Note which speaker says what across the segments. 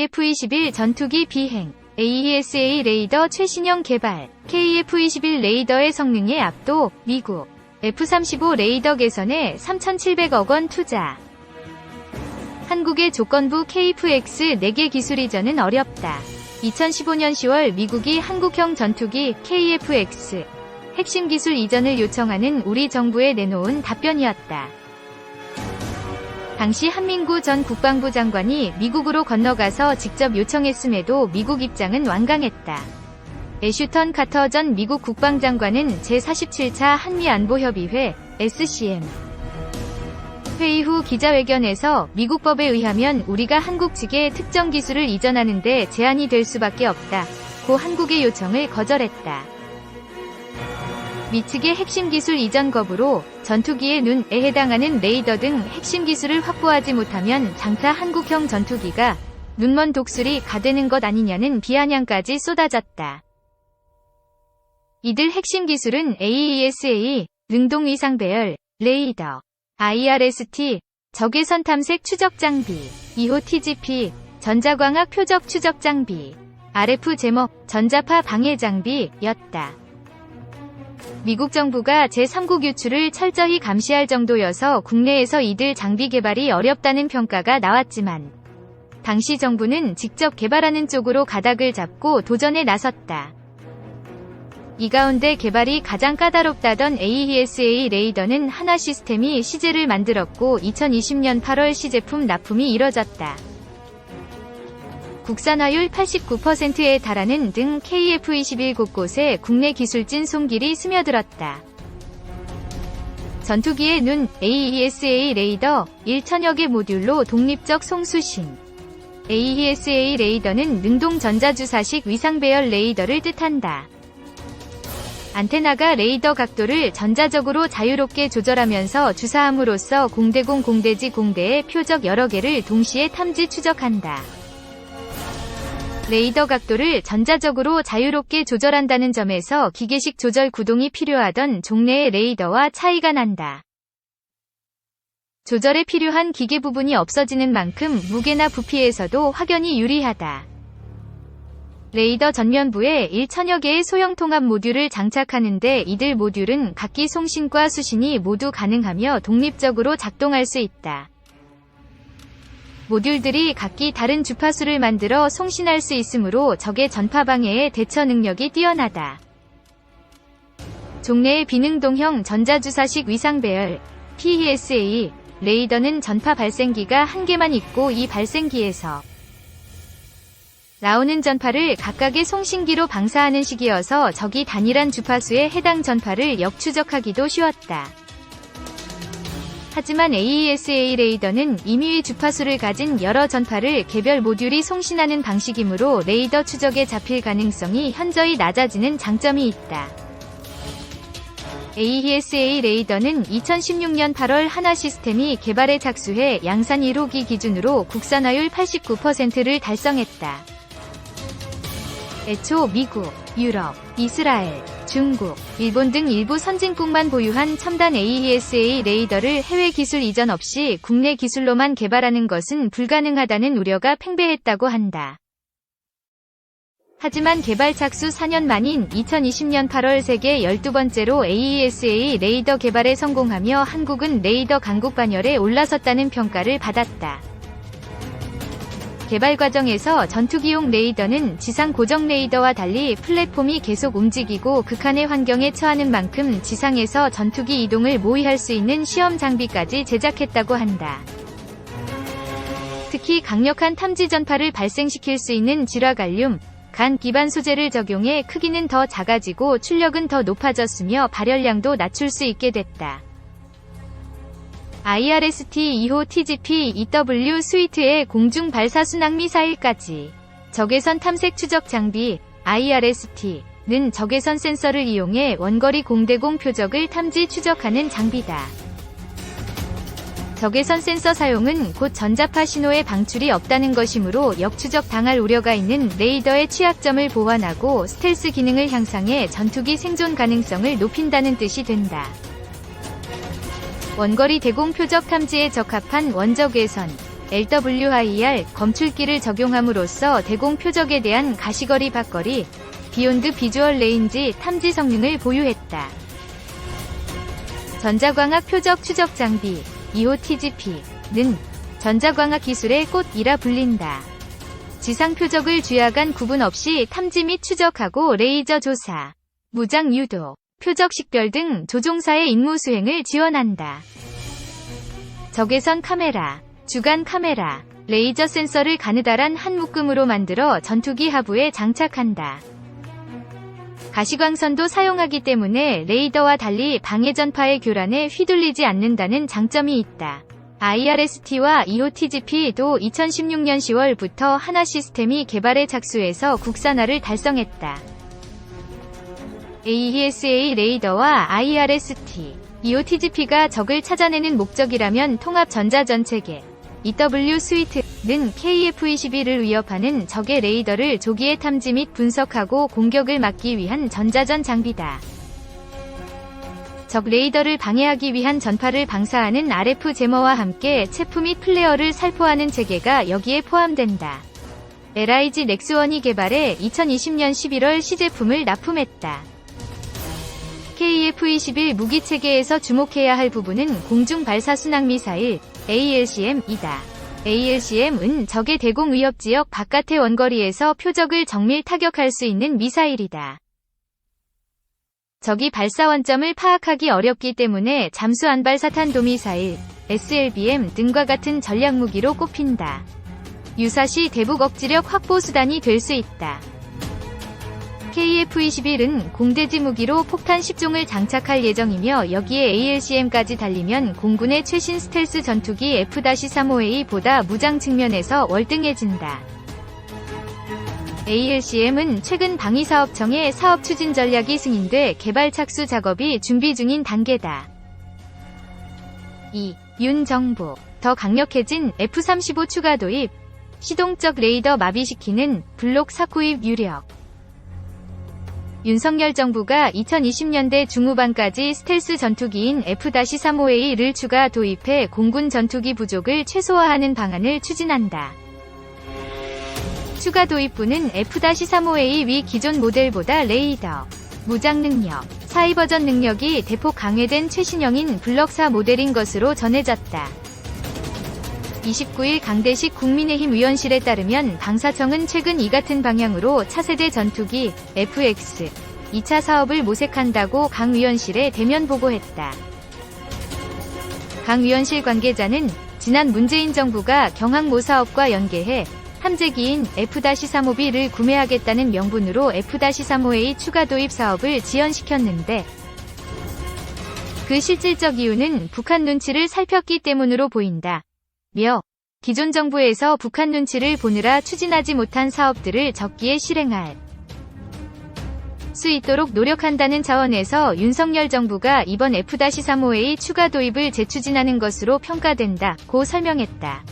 Speaker 1: KF-21 전투기 비행, AESA 레이더 최신형 개발, KF-21 레이더의 성능에 압도, 미국, F-35 레이더 개선에 3,700억 원 투자. 한국의 조건부 KF-X 4개 기술 이전은 어렵다. 2015년 10월 미국이 한국형 전투기 KF-X 핵심 기술 이전을 요청하는 우리 정부에 내놓은 답변이었다. 당시 한민구 전 국방부 장관이 미국으로 건너가서 직접 요청했음에도 미국 입장은 완강했다. 애슈턴 카터 전 미국 국방장관은 제47차 한미안보협의회 SCM 회의 후 기자회견에서 미국 법에 의하면 우리가 한국 측에 특정 기술을 이전하는데 제한이 될 수밖에 없다고 한국의 요청을 거절했다. 미 측의 핵심 기술 이전 거부로 전투기의 눈에 해당하는 레이더 등 핵심 기술을 확보하지 못하면 장타 한국형 전투기가 눈먼 독수리가 되는 것 아니냐는 비아냥까지 쏟아졌다. 이들 핵심 기술은 AESA, 능동위상 배열, 레이더, IRST, 적외선 탐색 추적 장비, 2호 TGP, 전자광학 표적 추적 장비, RF 제목, 전자파 방해 장비였다. 미국 정부가 제3국 유출을 철저히 감시할 정도여서 국내에서 이들 장비 개발이 어렵다는 평가가 나왔지만 당시 정부는 직접 개발하는 쪽으로 가닥을 잡고 도전에 나섰다. 이 가운데 개발이 가장 까다롭다던 AESA 레이더는 하나 시스템이 시제를 만들었고 2020년 8월 시제품 납품이 이뤄졌다. 국산화율 89%에 달하는 등 KF-21 곳곳에 국내 기술진 손길이 스며들었다. 전투기의 눈, AESA 레이더, 1,000여 개 모듈로 독립적 송수신. AESA 레이더는 능동 전자주사식 위상배열 레이더를 뜻한다. 안테나가 레이더 각도를 전자적으로 자유롭게 조절하면서 주사함으로써 공대공 공대지 공대의 표적 여러 개를 동시에 탐지 추적한다. 레이더 각도를 전자적으로 자유롭게 조절한다는 점에서 기계식 조절 구동이 필요하던 종래의 레이더와 차이가 난다. 조절에 필요한 기계 부분이 없어지는 만큼 무게나 부피에서도 확연히 유리하다. 레이더 전면부에 1,000여 개의 소형 통합 모듈을 장착하는데 이들 모듈은 각기 송신과 수신이 모두 가능하며 독립적으로 작동할 수 있다. 모듈들이 각기 다른 주파수를 만들어 송신할 수 있으므로 적의 전파 방해에 대처 능력이 뛰어나다. 종래의 비능동형 전자주사식 위상배열 PESA 레이더는 전파 발생기가 한 개만 있고 이 발생기에서 나오는 전파를 각각의 송신기로 방사하는 식이어서 적이 단일한 주파수에 해당 전파를 역추적하기도 쉬웠다. 하지만 AESA 레이더는 임의의 주파수를 가진 여러 전파를 개별 모듈이 송신하는 방식이므로 레이더 추적에 잡힐 가능성이 현저히 낮아지는 장점이 있다. AESA 레이더는 2016년 8월 하나 시스템이 개발에 착수해 양산 1호기 기준으로 국산화율 89%를 달성했다. 애초 미국, 유럽, 이스라엘, 중국, 일본 등 일부 선진국만 보유한 첨단 AESA 레이더를 해외 기술 이전 없이 국내 기술로만 개발하는 것은 불가능하다는 우려가 팽배했다고 한다. 하지만 개발 착수 4년 만인 2020년 8월 세계 12번째로 AESA 레이더 개발에 성공하며 한국은 레이더 강국 반열에 올라섰다는 평가를 받았다. 개발 과정에서 전투기용 레이더는 지상 고정 레이더와 달리 플랫폼이 계속 움직이고 극한의 환경에 처하는 만큼 지상에서 전투기 이동을 모의할 수 있는 시험 장비까지 제작했다고 한다. 특히 강력한 탐지 전파를 발생시킬 수 있는 질화갈륨, 간 기반 소재를 적용해 크기는 더 작아지고 출력은 더 높아졌으며 발열량도 낮출 수 있게 됐다. IRST 2호 TGP EW 스위트의 공중 발사 순항 미사일까지 적외선 탐색 추적 장비 IRST는 적외선 센서를 이용해 원거리 공대공 표적을 탐지 추적하는 장비다. 적외선 센서 사용은 곧 전자파 신호의 방출이 없다는 것이므로 역추적 당할 우려가 있는 레이더의 취약점을 보완하고 스텔스 기능을 향상해 전투기 생존 가능성을 높인다는 뜻이 된다. 원거리 대공 표적 탐지에 적합한 원적외선 LWIR 검출기를 적용함으로써 대공 표적에 대한 가시거리 박거리, 비욘드 비주얼 레인지 탐지 성능을 보유했다. 전자광학 표적 추적 장비, EOTGP는 전자광학 기술의 꽃이라 불린다. 지상 표적을 주야간 구분 없이 탐지 및 추적하고 레이저 조사, 무장 유도, 표적 식별 등 조종사의 임무 수행을 지원한다. 적외선 카메라, 주간 카메라, 레이저 센서를 가느다란 한 묶음으로 만들어 전투기 하부에 장착한다. 가시광선도 사용하기 때문에 레이더와 달리 방해 전파의 교란에 휘둘리지 않는다는 장점이 있다. IRST와 EOTGP도 2016년 10월부터 하나 시스템이 개발에 착수해서 국산화를 달성했다. AESA 레이더와 IRST, EOTGP가 적을 찾아내는 목적이라면 통합 전자전체계, EW 스위트는 KF-21을 위협하는 적의 레이더를 조기에 탐지 및 분석하고 공격을 막기 위한 전자전 장비다. 적 레이더를 방해하기 위한 전파를 방사하는 RF 제머와 함께 체프 및 플레어를 살포하는 체계가 여기에 포함된다. LIG 넥스원이 개발해 2020년 11월 시제품을 납품했다. KF-21 무기체계에서 주목해야 할 부분은 공중발사순항미사일 ALCM이다. ALCM은 적의 대공 위협지역 바깥의 원거리에서 표적을 정밀 타격할 수 있는 미사일이다. 적이 발사 원점을 파악하기 어렵기 때문에 잠수안발사탄 도미사일, SLBM 등과 같은 전략무기로 꼽힌다. 유사시 대북 억지력 확보 수단이 될 수 있다. KF-21은 공대지 무기로 폭탄 10종을 장착할 예정이며 여기에 ALCM까지 달리면 공군의 최신 스텔스 전투기 F-35A보다 무장 측면에서 월등해진다. ALCM은 최근 방위사업청의 사업 추진 전략이 승인돼 개발 착수 작업이 준비 중인 단계다. 2. 윤 정부, 더 강력해진 F-35 추가 도입, 시동적 레이더 마비시키는 블록 4구입 유력. 윤석열 정부가 2020년대 중후반까지 스텔스 전투기인 F-35A를 추가 도입해 공군 전투기 부족을 최소화하는 방안을 추진한다. 추가 도입부는 F-35A 위 기존 모델보다 레이더, 무장 능력, 사이버전 능력이 대폭 강화된 최신형인 블럭 4 모델인 것으로 전해졌다. 29일 강대식 국민의힘 의원실에 따르면 방사청은 최근 이 같은 방향으로 차세대 전투기 FX 2차 사업을 모색한다고 강 의원실에 대면 보고했다. 강 의원실 관계자는 지난 문재인 정부가 경항모 사업과 연계해 함재기인 F-35B를 구매하겠다는 명분으로 F-35A 추가 도입 사업을 지연시켰는데 그 실질적 이유는 북한 눈치를 살폈기 때문으로 보인다. 며 기존 정부에서 북한 눈치를 보느라 추진하지 못한 사업들을 적기에 실행할 수 있도록 노력한다는 차원에서 윤석열 정부가 이번 F-35A 추가 도입을 재추진하는 것으로 평가된다고 설명했다.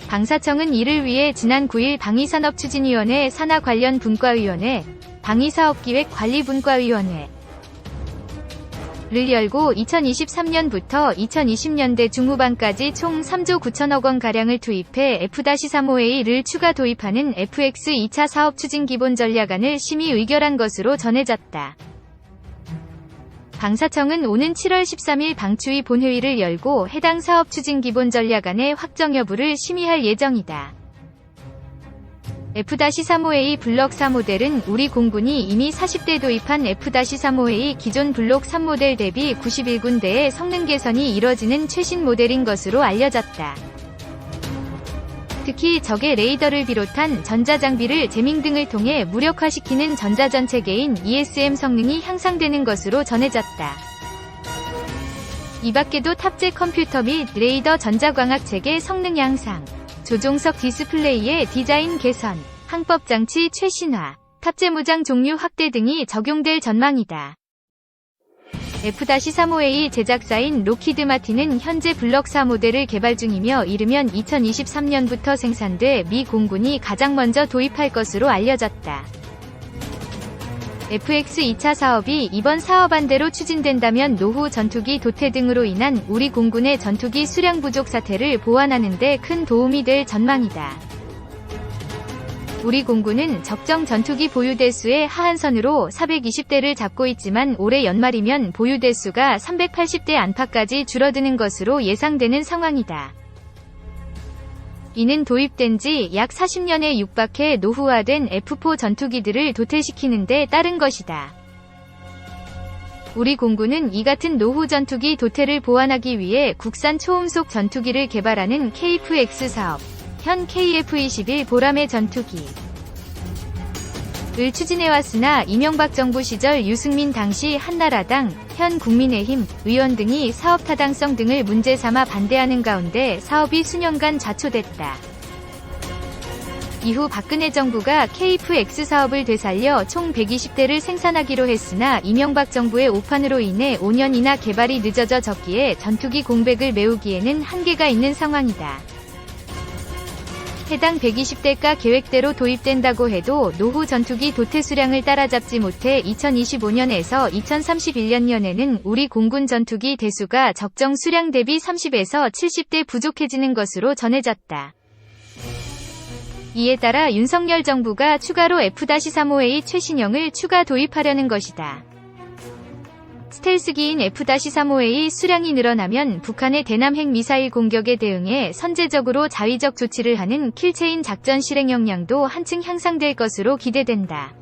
Speaker 1: 방사청은 이를 위해 지난 9일 방위산업추진위원회 산하 관련 분과위원회, 방위사업기획관리분과위원회 를 열고 2023년부터 2020년대 중후반까지 총 3조 9천억 원가량을 투입해 F-35A를 추가 도입하는 FX 2차 사업 추진 기본 전략안을 심의 의결한 것으로 전해졌다. 방사청은 오는 7월 13일 방추위 본회의를 열고 해당 사업 추진 기본 전략안의 확정 여부를 심의할 예정이다. F-35A 블럭 4 모델은 우리 공군이 이미 40대 도입한 F-35A 기존 블록 3 모델 대비 91군데의 성능 개선이 이뤄지는 최신 모델인 것으로 알려졌다. 특히 적의 레이더를 비롯한 전자장비를 제밍 등을 통해 무력화시키는 전자전 체계인 ESM 성능이 향상되는 것으로 전해졌다. 이 밖에도 탑재 컴퓨터 및 레이더 전자광학 체계 성능 향상, 조종석 디스플레이의 디자인 개선, 항법 장치 최신화, 탑재 무장 종류 확대 등이 적용될 전망이다. F-35A 제작사인 록히드 마틴은 현재 블럭 4 모델을 개발 중이며 이르면 2023년부터 생산돼 미 공군이 가장 먼저 도입할 것으로 알려졌다. FX 2차 사업이 이번 사업안대로 추진된다면 노후 전투기 도태 등으로 인한 우리 공군의 전투기 수량 부족 사태를 보완하는 데 큰 도움이 될 전망이다. 우리 공군은 적정 전투기 보유 대수의 하한선으로 420대를 잡고 있지만 올해 연말이면 보유 대수가 380대 안팎까지 줄어드는 것으로 예상되는 상황이다. 이는 도입된 지 약 40년에 육박해 노후화된 F4 전투기들을 도태시키는 데 따른 것이다. 우리 공군은 이 같은 노후 전투기 도태를 보완하기 위해 국산 초음속 전투기를 개발하는 KF-X 사업, 현 KF-21 보람의 전투기 을 추진해왔으나 이명박 정부 시절 유승민 당시 한나라당, 현 국민의힘 의원 등이 사업 타당성 등을 문제 삼아 반대하는 가운데 사업이 수년간 좌초됐다. 이후 박근혜 정부가 KF-X 사업을 되살려 총 120대를 생산하기로 했으나 이명박 정부의 오판으로 인해 5년이나 개발이 늦어져 졌기에 전투기 공백을 메우기에는 한계가 있는 상황이다. 해당 120대가 계획대로 도입된다고 해도 노후 전투기 도태 수량을 따라잡지 못해 2025년에서 2031년에는 우리 공군 전투기 대수가 적정 수량 대비 30에서 70대 부족해지는 것으로 전해졌다. 이에 따라 윤석열 정부가 추가로 F-35A 최신형을 추가 도입하려는 것이다. 스텔스기인 F-35A 수량이 늘어나면 북한의 대남 핵 미사일 공격에 대응해 선제적으로 자위적 조치를 하는 킬체인 작전 실행 역량도 한층 향상될 것으로 기대된다.